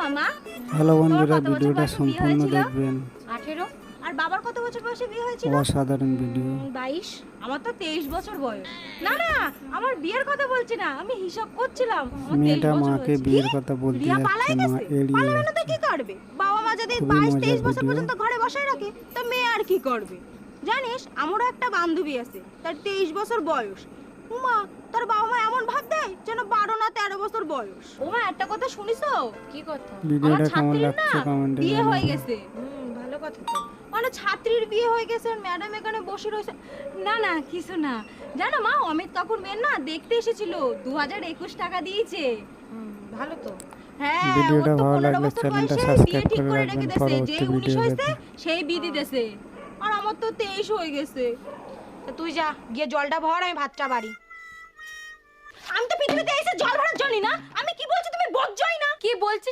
মামা? হ্যালো বন্ধুরা, কত বছর ভিডিওটা বয়সে বিয়ে সম্পূর্ণ হয়েছিল? দেখবেন। 18। আর বাবার কত বছর বয়সে বিয়ে হয়েছিল? অসাধারণ ভিডিও। 22। আমার তো 23 বছর বয়স। না না, আমার বিয়ের কথা বলছি না, আমি হিসাব করছিলাম। আমার 23 মেয়েটা বছর মাকে হয়েছে। বিয়ের কি? কথা বলতে রিয়া যাচ্ছে, পালায় মা গেছে? এড়িয়ে পালাবে না তো যাচ্ছে। কি করবে? বাবা মা যদি খুবই 22 মজার 23 বছর ভিডিও। পর্যন্ত ঘরে বসায় রাখে, তো মেয়ে আর কি করবে? জানিস, আমারও একটা বান্ধবী আছে, তার 23 বছর বয়স। উমা, তার বাবা মা এমন ভাব দেয় যেন 12 না 13 বছর বয়স। ওমা, একটা কথা শুনিছো? কি কথা? আমার ভিডিওটা কেমন ছাত্রীর না লাগছে কমেন্টে বিয়ে হয়ে জানাবেন। গেছে। ভালো কথা তো। মানে ছাত্রীর বিয়ে হয়ে গেছে আর ম্যাডাম এখানে বসে রয়েছে। না না, কিছু না। জানো মা, অমিত কাকুর মেয়ের না দেখতে এসেছিল, 2021 টাকা দিয়েছে। ভালো তো। হ্যাঁ, ওর ভিডিওটা তো ভালো 15 লাগলে বছর চ্যানেলটা বয়সে বিয়ে সাবস্ক্রাইব ঠিক করে করে রাখবেন রেখে দিয়েছে, যে পরবর্তী 19 ভিডিও হয়েছে পেতে। সেই বিধি দিয়েছে। আর আমার তো 23 হয়ে গেছে। তা তুই যা, গিয়ে জলটা ভর, আমি ভাতটা বাড়ি। আমি তো পৃথিবীতে এসে জল ভরার জন্য না। আমি কি বলছি তুমি বোঝোই না? কি বলছি